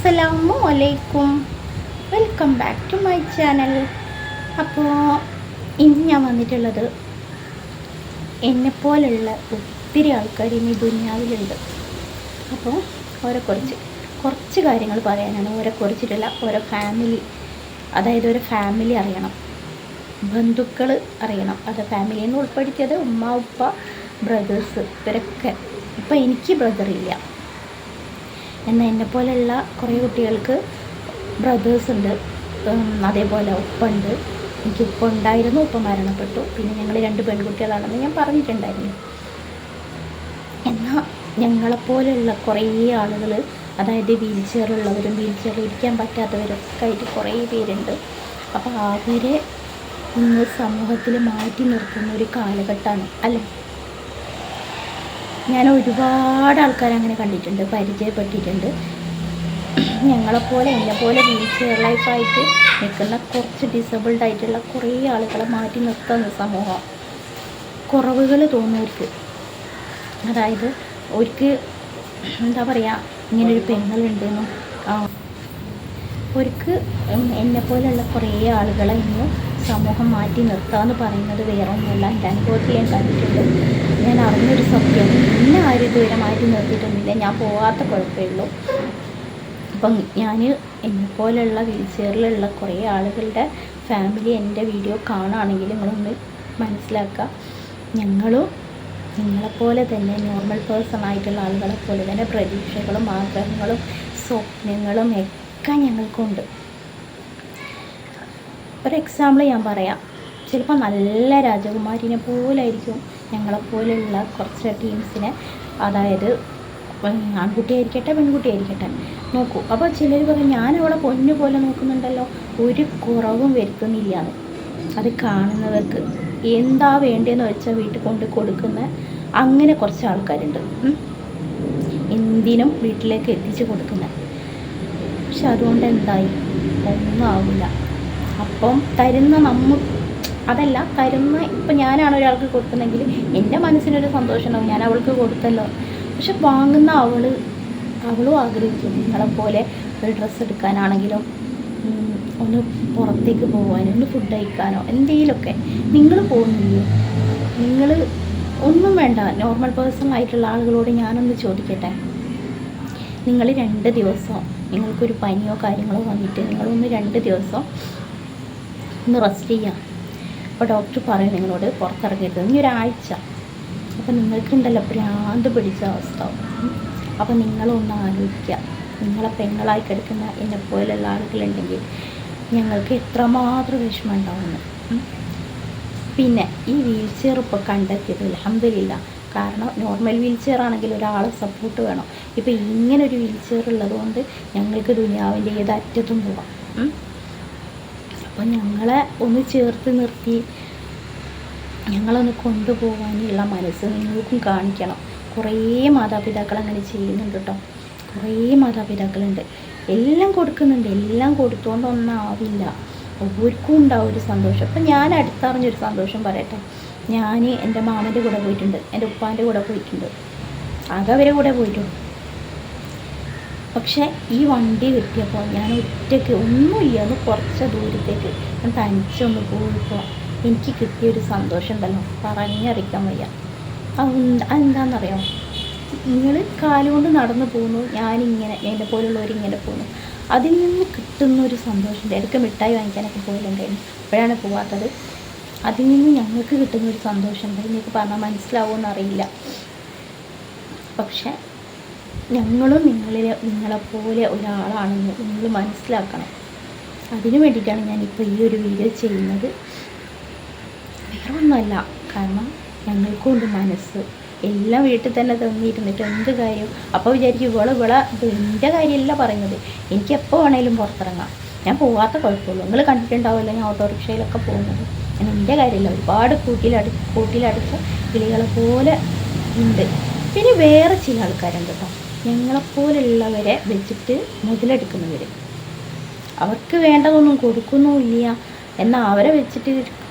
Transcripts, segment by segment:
അസ്സലാമു അലൈക്കും, welcome back to my channel. അപ്പോൾ ഇന്ന് ഞാൻ വന്നിട്ടുള്ളത് എന്നെപ്പോലുള്ള ഒത്തിരി ആൾക്കാർ ഈ ദുനിയാവിലുണ്ട്. അപ്പോൾ കുറച്ച് കാര്യങ്ങൾ പറയാനാണ്. കുറിച്ചിട്ടുള്ള ഓരോ ഫാമിലി, അതായത് ഒരു ഫാമിലി അറിയണം, ബന്ധുക്കൾ അറിയണം. അത് ഫാമിലിയിൽ നിന്ന് ഉൾപ്പെടുത്തിയത് ഉമ്മ, ഉപ്പ, ബ്രദേഴ്സ്, ഇവരൊക്കെ. ഇപ്പോൾ എനിക്ക് ബ്രദറില്ല, എന്നാൽ എന്നെപ്പോലെയുള്ള കുറേ കുട്ടികൾക്ക് ബ്രദേഴ്സ് ഉണ്ട്. അതേപോലെ ഉപ്പ ഉണ്ട്. എനിക്ക് ഉപ്പ ഉണ്ടായിരുന്നു, ഉപ്പ മരണപ്പെട്ടു. പിന്നെ ഞങ്ങൾ 2 പെൺകുട്ടികളാണെന്ന് ഞാൻ പറഞ്ഞിട്ടുണ്ടായിരുന്നു. എന്നാൽ ഞങ്ങളെപ്പോലെയുള്ള കുറേ ആളുകൾ, അതായത് വീൽ ചെയറുള്ളവരും വീൽ ചെയറിൽ ഇരിക്കാൻ പറ്റാത്തവരൊക്കെ ആയിട്ട് കുറേ പേരുണ്ട്. അപ്പോൾ അവരെ ഇന്ന് സമൂഹത്തിൽ മാറ്റി നിർത്തുന്ന ഒരു കാലഘട്ടമാണ് അല്ലേ. ഞാൻ ഒരുപാട് ആൾക്കാരെ അങ്ങനെ കണ്ടിട്ടുണ്ട്, പരിചയപ്പെട്ടിട്ടുണ്ട്. എന്നെപ്പോലെ വീൽ ചെയർ ലൈഫായിട്ട് നിൽക്കുന്ന കുറച്ച് ഡിസബിൾഡ് ആയിട്ടുള്ള കുറേ ആളുകളെ മാറ്റി നിർത്തുന്ന സമൂഹം. കുറവുകൾ തോന്നുന്നവർക്ക്, അതായത് അവർക്ക് എന്താ പറയുക, ഇങ്ങനൊരു പെങ്ങളുണ്ടെന്നും അവർക്ക് എന്നെപ്പോലെയുള്ള കുറേ ആളുകളെ ഇന്ന് സമൂഹം മാറ്റി നിർത്താമെന്ന് പറയുന്നത് വേറെ ഒന്നുമല്ല. എൻ്റെ അനുഭവത്തിൽ ഞാൻ കണ്ടിട്ടുണ്ട്. ഞാൻ അറിഞ്ഞൊരു സത്യം, എന്നെ ആരും ഇതുവരെ മാറ്റി നിർത്തിയിട്ടൊന്നുമില്ല. ഞാൻ പോകാത്ത കുഴപ്പമേ ഉള്ളൂ. അപ്പം ഞാൻ എന്നെപ്പോലെയുള്ള വീൽ ചെയറിലുള്ള കുറേ ആളുകളുടെ ഫാമിലി എൻ്റെ വീഡിയോ കാണുകയാണെങ്കിൽ നിങ്ങളൊന്ന് മനസ്സിലാക്കുക, ഞങ്ങളും നിങ്ങളെപ്പോലെ തന്നെ നോർമൽ പേഴ്സൺ ആയിട്ടുള്ള ആളുകളെ പോലെ തന്നെ പ്രതീക്ഷകളും ആഗ്രഹങ്ങളും സ്വപ്നങ്ങളും ഒക്കെ ഞങ്ങൾക്കുണ്ട്. ഒരു എക്സാമ്പിൾ ഞാൻ പറയാം. ചിലപ്പോൾ നല്ല രാജകുമാരിനെ പോലായിരിക്കും ഞങ്ങളെപ്പോലെയുള്ള കുറച്ച് ടീംസിനെ, അതായത് ആൺകുട്ടി ആയിരിക്കട്ടെ പെൺകുട്ടി ആയിരിക്കട്ടെ, നോക്കൂ. അപ്പോൾ ചിലർ പറയും ഞാൻ അവളെ പൊന്നു പോലെ നോക്കുന്നുണ്ടല്ലോ, ഒരു കുറവും വരുത്തുന്നില്ല എന്ന്. അത് കാണുന്നവർക്ക് എന്താ വേണ്ടതെന്ന് വെച്ചാൽ വീട്ടിൽ കൊണ്ട് കൊടുക്കുന്ന അങ്ങനെ കുറച്ച് ആൾക്കാരുണ്ട്. എന്തിനും വീട്ടിലേക്ക് എത്തിച്ച് കൊടുക്കുന്ന. പക്ഷെ അതുകൊണ്ട് എന്തായി, ഒന്നും ആവില്ല. അപ്പം തരുന്ന ഇപ്പം ഞാനാണ് ഒരാൾക്ക് കൊടുക്കുന്നെങ്കിൽ എൻ്റെ മനസ്സിനൊരു സന്തോഷം ഉണ്ടാവും, ഞാൻ അവൾക്ക് കൊടുത്തല്ലോ. പക്ഷെ വാങ്ങുന്ന അവളും ആഗ്രഹിക്കും നിങ്ങളെപ്പോലെ ഒരു ഡ്രസ്സ് എടുക്കാനാണെങ്കിലും ഒന്ന് പുറത്തേക്ക് പോകാനോ ഒന്ന് ഫുഡ് കഴിക്കാനോ എന്തെങ്കിലുമൊക്കെ. നിങ്ങൾ പോകുന്നില്ലേ? നിങ്ങൾ ഒന്നും വേണ്ട. നോർമൽ പേഴ്സൺ ആയിട്ടുള്ള ആളുകളോട് ഞാനൊന്ന് ചോദിക്കട്ടെ, നിങ്ങൾ 2 ദിവസം നിങ്ങൾക്കൊരു പനിയോ കാര്യങ്ങളോ വന്നിട്ട് നിങ്ങളൊന്ന് 2 ദിവസം ഒന്ന് റെസ്റ്റ് ചെയ്യാം. അപ്പോൾ ഡോക്ടർ പറയും നിങ്ങളോട് പുറത്തിറങ്ങരുത്, ഇനി ഒരാഴ്ച. അപ്പോൾ നിങ്ങൾക്കുണ്ടല്ലോ ഭ്രാന്ത് പിടിച്ച അവസ്ഥ. അപ്പോൾ നിങ്ങളൊന്ന് ആലോചിക്കുക, നിങ്ങളെ പെങ്ങളായി കിടക്കുന്ന എന്നെപ്പോലുള്ള ആളുകളുണ്ടെങ്കിൽ ഞങ്ങൾക്ക് എത്രമാത്രം വിഷമം ഉണ്ടാവുന്നു. പിന്നെ ഈ വീൽ ചെയർ ഇപ്പോൾ കണ്ടെത്തിയത് അൽഹംദുലില്ലാ. കാരണം നോർമൽ വീൽ ചെയർ ആണെങ്കിൽ ഒരാളെ സപ്പോർട്ട് വേണം. ഇപ്പോൾ ഇങ്ങനൊരു വീൽ ചെയർ ഉള്ളതുകൊണ്ട് ഞങ്ങൾക്ക് ദുനിയാവിൻ്റെ ഏത് അറ്റത്തും പോകാം. അപ്പോൾ ഞങ്ങളെ ഒന്ന് ചേർത്ത് നിർത്തി ഞങ്ങളൊന്ന് കൊണ്ടുപോകാനുള്ള മനസ്സ് നിങ്ങൾക്കും കാണിക്കണം. കുറേ മാതാപിതാക്കൾ അങ്ങനെ ചെയ്യുന്നുണ്ട് കേട്ടോ. കുറേ മാതാപിതാക്കളുണ്ട്, എല്ലാം കൊടുക്കുന്നുണ്ട്. എല്ലാം കൊടുത്തുകൊണ്ടൊന്നും ആവില്ല. ഓർക്കും ഉണ്ടാവും ഒരു സന്തോഷം. അപ്പം ഞാൻ അടുത്തറിഞ്ഞൊരു സന്തോഷം പറയട്ടെ. ഞാൻ എൻ്റെ മാമൻ്റെ കൂടെ പോയിട്ടുണ്ട്, എൻ്റെ ഉപ്പാൻ്റെ കൂടെ പോയിട്ടുണ്ട്, ആകെ അവരെ കൂടെ പോയിട്ടുണ്ട്. പക്ഷേ ഈ വണ്ടി കിട്ടിയപ്പോൾ ഞാൻ ഒറ്റയ്ക്ക് ഒന്നുമില്ല, ഒന്ന് കുറച്ച് ദൂരത്തേക്ക് ഞാൻ തനിച്ചൊന്ന് പോയപ്പോൾ എനിക്ക് കിട്ടിയൊരു സന്തോഷം ഉണ്ടല്ലോ, പറഞ്ഞറിയിക്കാൻ വയ്യ. അതെന്താണെന്നറിയോ? നിങ്ങൾ കാലുകൊണ്ട് നടന്നു പോകുന്നു, ഞാനിങ്ങനെ എൻ്റെ പോലുള്ളവരിങ്ങനെ പോകുന്നു, അതിൽ നിന്ന് കിട്ടുന്നൊരു സന്തോഷമുണ്ട്. ഇടയ്ക്ക് മിഠായി വാങ്ങിക്കാനൊക്കെ പോയിട്ടുണ്ടായിരുന്നു, അപ്പോഴാണ് പോകാത്തത്. അതിൽ നിന്ന് ഞങ്ങൾക്ക് കിട്ടുന്നൊരു സന്തോഷമുണ്ട്. നിങ്ങൾക്ക് പറഞ്ഞാൽ മനസ്സിലാവുമെന്നറിയില്ല. പക്ഷെ ഞങ്ങളും നിങ്ങളെപ്പോലെ ഒരാളാണെന്ന് നിങ്ങൾ മനസ്സിലാക്കണം. അതിനു വേണ്ടിയിട്ടാണ് ഞാനിപ്പോൾ ഈ ഒരു വീഡിയോ ചെയ്യുന്നത്. വേറെ ഒന്നുമല്ല, കാരണം ഞങ്ങൾക്കുണ്ട് മനസ്സ്. എല്ലാം വീട്ടിൽ തന്നെ തന്നിരുന്നിട്ട് എന്ത് കാര്യം. അപ്പോൾ വിചാരിക്കും ഇവളെ എൻ്റെ കാര്യമല്ല പറയുന്നത്, എനിക്ക് എപ്പോൾ വേണേലും പുറത്തിറങ്ങാം, ഞാൻ പോകാത്ത കുഴപ്പമുള്ളൂ. നിങ്ങൾ കണ്ടിട്ടുണ്ടാവുമല്ലോ ഞാൻ ഓട്ടോറിക്ഷയിലൊക്കെ പോകുന്നത്. ഞാൻ എൻ്റെ കാര്യമില്ല, ഒരുപാട് കൂട്ടിലടച്ച കിളികളെ പോലെ ഉണ്ട്. പിന്നെ വേറെ ചില ആൾക്കാരുണ്ട് കേട്ടോ, ഞങ്ങളെപ്പോലുള്ളവരെ വെച്ചിട്ട് മുതലെടുക്കുന്നവർ. അവർക്ക് വേണ്ടതൊന്നും കൊടുക്കുന്നുമില്ല, എന്നാൽ അവരെ വെച്ചിട്ട്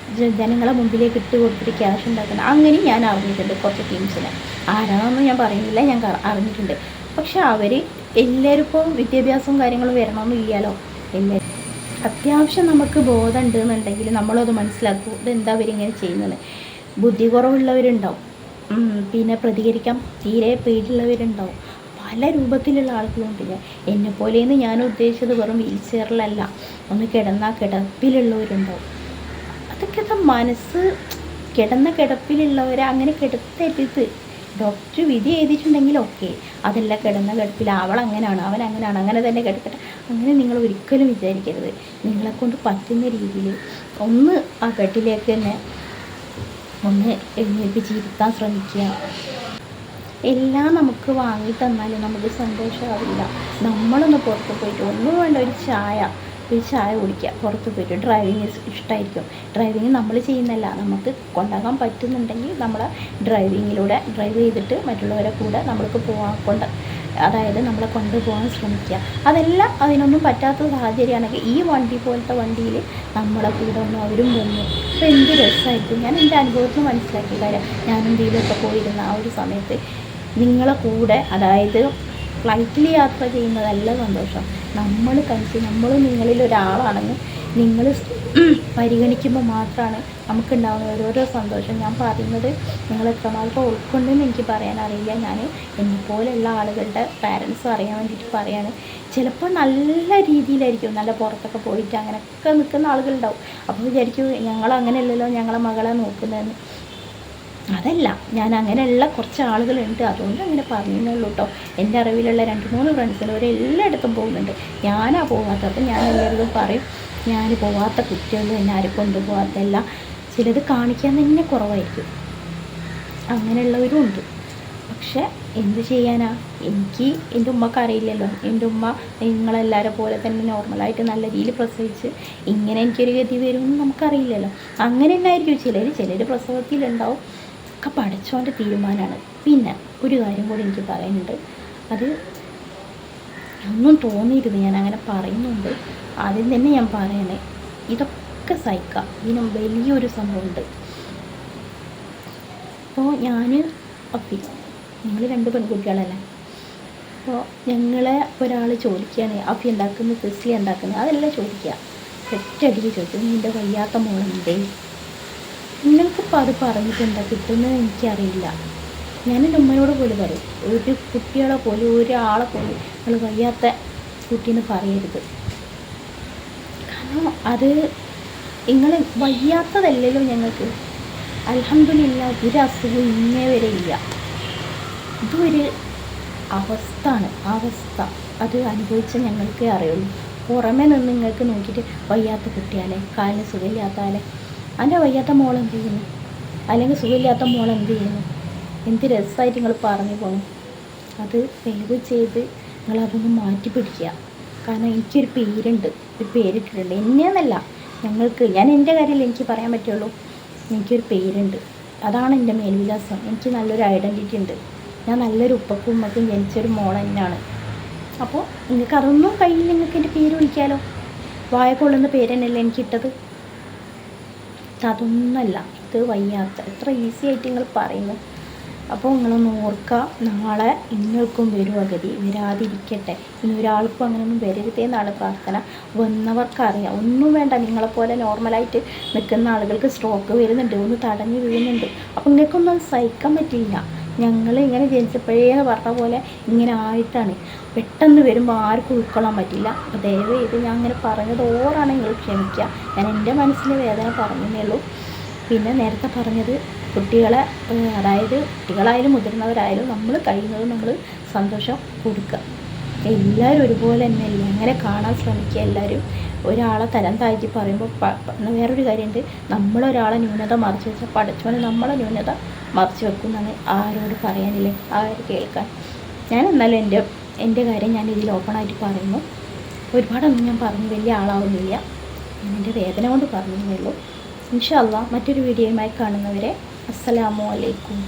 ജനങ്ങളെ മുമ്പിലേക്ക് ഇട്ട് കൊടുത്തിട്ട് ക്യാഷ് ഉണ്ടാക്കുന്നത്. അങ്ങനെ ഞാൻ അറിഞ്ഞിട്ടുണ്ട് കുറച്ച് ടീംസിനെ. ആരാണെന്ന് ഞാൻ പറയുന്നില്ല, ഞാൻ അറിഞ്ഞിട്ടുണ്ട്. പക്ഷെ അവർ എല്ലാവരും ഇപ്പോൾ വിദ്യാഭ്യാസവും കാര്യങ്ങളും വരണമെന്നില്ലല്ലോ. എല്ലാവരും അത്യാവശ്യം നമുക്ക് ബോധമുണ്ട് എന്നുണ്ടെങ്കിൽ നമ്മളത് മനസ്സിലാക്കും, ഇതെന്താ അവരിങ്ങനെ ചെയ്യുന്നത്. ബുദ്ധി കുറവുള്ളവരുണ്ടാവും, പിന്നെ പ്രതികരിക്കാൻ തീരെ പേടിയുള്ളവരുണ്ടാവും, പല രൂപത്തിലുള്ള ആളുകളുണ്ട്. എന്നെപ്പോലെയെന്ന് ഞാൻ ഉദ്ദേശിച്ചത് വെറും വീൽ ചെയറിലല്ല, ഒന്ന് കിടപ്പിലുള്ളവരുണ്ടാവും. അതൊക്കെ മനസ്സ് കിടന്ന കിടപ്പിലുള്ളവരെ അങ്ങനെ കിടത്തരുത്. ഡോക്ടർ വിധി എഴുതിയിട്ടുണ്ടെങ്കിൽ ഓക്കെ, അതല്ല കിടന്ന കിടപ്പിൽ അവൻ അങ്ങനെയാണ് അങ്ങനെ തന്നെ കിടക്കട്ടെ, അങ്ങനെ നിങ്ങൾ ഒരിക്കലും വിചാരിക്കരുത്. നിങ്ങളെക്കൊണ്ട് പറ്റുന്ന രീതിയിൽ ഒന്ന് ആ കെട്ടിലേക്ക് തന്നെ ഒന്ന് എഴുന്നേൽപ്പിച്ചിരുത്താൻ ശ്രമിക്കുക. എല്ലാം നമുക്ക് വാങ്ങി തന്നാലും നമുക്ക് സന്തോഷമാവില്ല. നമ്മളൊന്ന് പുറത്ത് പോയിട്ട് ഒന്നും വേണ്ട, ഒരു ചായ കുടിക്കുക, പുറത്ത് പോയിട്ട്. ഡ്രൈവിങ് ഇഷ്ടമായിരിക്കും, ഡ്രൈവിങ് നമ്മൾ ചെയ്യുന്നല്ല, നമുക്ക് കൊണ്ടാകാൻ പറ്റുന്നുണ്ടെങ്കിൽ നമ്മളെ ഡ്രൈവ് ചെയ്തിട്ട് മറ്റുള്ളവരെ കൂടെ നമ്മൾക്ക് അതായത് നമ്മളെ കൊണ്ടുപോകാൻ ശ്രമിക്കുക. അതെല്ലാം അതിനൊന്നും പറ്റാത്ത സാഹചര്യമാണെങ്കിൽ ഈ വണ്ടി പോലത്തെ വണ്ടിയിൽ നമ്മളെ കൂടെ ഒന്നും അവരും വന്നു. അപ്പോൾ എന്ത് രസമായിരിക്കും. ഞാൻ എൻ്റെ അനുഭവത്തിൽ മനസ്സിലാക്കിയ കാര്യം, ഞാൻ ഇന്ത്യയിലൊക്കെ പോയിരുന്ന ആ ഒരു സമയത്ത് നിങ്ങളെ കൂടെ, അതായത് ഫ്ലൈറ്റിൽ യാത്ര ചെയ്യുന്നതല്ല സന്തോഷം, നമ്മൾ നിങ്ങളിൽ ഒരാളാണെന്ന് നിങ്ങൾ പരിഗണിക്കുമ്പോൾ മാത്രമാണ് നമുക്കുണ്ടാകുന്ന ഓരോരോ സന്തോഷം. ഞാൻ പറയുന്നത് നിങ്ങൾ എത്രമാത്രം ഉൾക്കൊണ്ടെന്ന് എനിക്ക് പറയാനറിയില്ല. ഞാൻ എന്നെപ്പോലെയുള്ള ആളുകളുടെ പാരൻസ് അറിയാൻ വേണ്ടിയിട്ട് പറയാണ്. ചിലപ്പോൾ നല്ല രീതിയിലായിരിക്കും, നല്ല പുറത്തൊക്കെ പോയിട്ട് അങ്ങനെയൊക്കെ നിൽക്കുന്ന ആളുകളുണ്ടാവും. അപ്പോൾ വിചാരിക്കും ഞങ്ങളങ്ങനെയല്ലല്ലോ ഞങ്ങളെ മകളെ നോക്കുന്നതെന്ന്. അതല്ല, ഞാൻ അങ്ങനെയുള്ള കുറച്ച് ആളുകളുണ്ട്, അതുകൊണ്ട് അങ്ങനെ പറഞ്ഞുള്ളൂ കേട്ടോ. എൻ്റെ അറിവിലുള്ള 2-3 ഫ്രണ്ട്സിന് എല്ലായിടത്തും പോകുന്നുണ്ട്, ഞാനാ പോകാത്തത്. അപ്പം ഞാൻ എല്ലാവരും പറയും, ഞാൻ പോകാത്ത കുട്ടികളും എന്നെ ആരും കൊണ്ടുപോകാത്തല്ല. ചിലത് കാണിക്കാൻ തന്നെ കുറവായിരിക്കും, അങ്ങനെയുള്ളവരും ഉണ്ട്. പക്ഷെ എന്ത് ചെയ്യാനാ, എനിക്ക് എൻ്റെ ഉമ്മക്ക് അറിയില്ലല്ലോ. എൻ്റെ ഉമ്മ നിങ്ങളെല്ലാവരും പോലെ തന്നെ നോർമലായിട്ട് നല്ല രീതിയിൽ പ്രസവിച്ച് ഇങ്ങനെ എനിക്കൊരു ഗതി വരുമെന്ന് നമുക്കറിയില്ലല്ലോ. അങ്ങനെ തന്നെയായിരിക്കും ചിലർ പ്രസവത്തിലുണ്ടാവും. ഒക്കെ പഠിച്ചോൻ്റെ തീരുമാനമാണ്. പിന്നെ ഒരു കാര്യം കൂടി എനിക്ക് പറയാനുണ്ട്, അത് ഒന്നും തോന്നിയിരുന്നു, ഞാൻ അങ്ങനെ പറയുന്നുണ്ട്. ആദ്യം തന്നെ ഞാൻ പറയണേ, ഇതൊക്കെ സഹിക്കാം, ഇതിന് വലിയൊരു സംഭവമുണ്ട്. അപ്പോൾ ഞാൻ ഞങ്ങൾ 2 പെൺകുട്ടികളല്ലേ. അപ്പോൾ ഞങ്ങളെ ഒരാൾ ചോദിക്കുകയാണ്, അഫി ഉണ്ടാക്കുന്നത് ക്രിസ്ലി ഉണ്ടാക്കുന്നത്, അതെല്ലാം ചോദിക്കുക. ഒറ്റയടിക്ക് ചോദിക്കും, നിൻ്റെ വയ്യാത്ത മോളെന്തേ, നിങ്ങൾക്കിപ്പോൾ അത് പറഞ്ഞിട്ട് എന്താ കിട്ടുന്നത് എനിക്കറിയില്ല. ഞാൻ എൻ്റെ ഉമ്മയോട് പോലും പറയും, ഒരു കുട്ടികളെ പോലും ഒരാളെ പോലും നിങ്ങൾ വയ്യാത്ത കുട്ടീന്ന് പറയരുത്. കാരണം അത് നിങ്ങൾ വയ്യാത്തതല്ലല്ലോ ഞങ്ങൾക്ക്. അൽഹംദുലില്ലാ ഒരു അസുഖം ഇന്നേ വരെ ഇല്ല. ഇതൊരു അവസ്ഥ അത് അനുഭവിച്ച ഞങ്ങൾക്കേ അറിയുള്ളൂ. പുറമേ നിന്ന് നിങ്ങൾക്ക് നോക്കിയിട്ട് വയ്യാത്ത കുട്ടിയാലേ, കാലിന് സുഖമില്ലാത്താലേ, അതിൻ്റെ വയ്യാത്ത മോൾ എന്ത് ചെയ്യുന്നു, അല്ലെങ്കിൽ സുഖമില്ലാത്ത മോൾ എന്ത് ചെയ്യുന്നു, എന്ത് രസമായിട്ട് നിങ്ങൾ പറഞ്ഞു പോകണം. അത് ദയവ് ചെയ്ത് നിങ്ങളതൊന്ന് മാറ്റി പിടിക്കുക. കാരണം എനിക്കൊരു പേരുണ്ട്, ഒരു പേരിട്ടിട്ടുണ്ട്, എന്നെയെന്നല്ല ഞങ്ങൾക്ക്. ഞാൻ എൻ്റെ കാര്യത്തിൽ എനിക്ക് പറയാൻ പറ്റുള്ളൂ. എനിക്കൊരു പേരുണ്ട്, അതാണ് എൻ്റെ മേൽവിലാസം. എനിക്ക് നല്ലൊരു ഐഡൻറ്റിറ്റി ഉണ്ട്. ഞാൻ നല്ലൊരു ഉപ്പക്കും ഉമ്മക്കും ജനിച്ചൊരു മോൾ തന്നെയാണ്. അപ്പോൾ നിങ്ങൾക്ക് അതൊന്നും കയ്യിൽ നിങ്ങൾക്ക് എൻ്റെ പേര് വിളിക്കാമല്ലോ. വായ കൊള്ളുന്ന പേര് തന്നെയല്ലേ എനിക്കിട്ടത്. അതൊന്നല്ല, ഇത് വയ്യാത്ത, എത്ര ഈസി ആയിട്ട് നിങ്ങൾ പറയുന്നു. അപ്പോൾ നിങ്ങളൊന്ന് ഓർക്കുക, നാളെ ഇങ്ങൾക്കും വരും അഗതി, വരാതിരിക്കട്ടെ. ഇനി ഒരാൾക്കും അങ്ങനെയൊന്നും വരരുതേന്നാണ് പ്രാർത്ഥന. വന്നവർക്കറിയാം, ഒന്നും വേണ്ട, നിങ്ങളെപ്പോലെ നോർമലായിട്ട് നിൽക്കുന്ന ആളുകൾക്ക് സ്ട്രോക്ക് വരുന്നുണ്ട്, ഒന്ന് തടഞ്ഞു വീഴുന്നുണ്ട്. അപ്പോൾ നിങ്ങൾക്കൊന്നും സഹിക്കാൻ പറ്റില്ല. ഞങ്ങൾ ഇങ്ങനെ ജനിച്ചപ്പോഴേ പറഞ്ഞ പോലെ ഇങ്ങനെ ആയിട്ടാണ്. പെട്ടെന്ന് വരുമ്പോൾ ആർക്കും ഉൾക്കൊള്ളാൻ പറ്റില്ല. അപ്പോൾ ദയവ് ചെയ്ത് ഞാൻ അങ്ങനെ പറഞ്ഞത് ഓറാണ്, നിങ്ങൾ ക്ഷമിക്കുക. ഞാൻ എൻ്റെ മനസ്സിലെ വേദന പറഞ്ഞതേ ഉള്ളൂ. പിന്നെ നേരത്തെ പറഞ്ഞത്, കുട്ടികളെ, അതായത് കുട്ടികളായാലും മുതിർന്നവരായാലും നമ്മൾ കഴിയുന്നത് നമ്മൾ സന്തോഷം കൊടുക്കുക. എല്ലാവരും ഒരുപോലെ തന്നെയല്ലേ, അങ്ങനെ കാണാൻ ശ്രമിക്കുക എല്ലാവരും. ഒരാളെ തരം താഴ്ത്തി പറയുമ്പോൾ വേറൊരു കാര്യമുണ്ട്, നമ്മളൊരാളെ ന്യൂനത മറിച്ച് വെച്ചാൽ പഠിച്ചവന് നമ്മളെ ന്യൂനത മറിച്ച് വെക്കുന്നതാണ്. ആരോട് പറയാനില്ലേ, ആര് കേൾക്കാൻ. ഞാൻ എന്നാലും എൻ്റെ കാര്യം ഞാൻ ഇതിൽ ഓപ്പണായിട്ട് പറയുന്നു. ഒരുപാടൊന്നും ഞാൻ പറഞ്ഞു വലിയ ആളാവുന്നില്ല, ഞാൻ എൻ്റെ വേദന കൊണ്ട് പറഞ്ഞതേ ഉള്ളൂ. ഇൻഷാ അല്ലാഹ് മറ്റൊരു വീഡിയോയുമായി കാണുന്നവരെ അസ്സലാമു അലൈക്കും.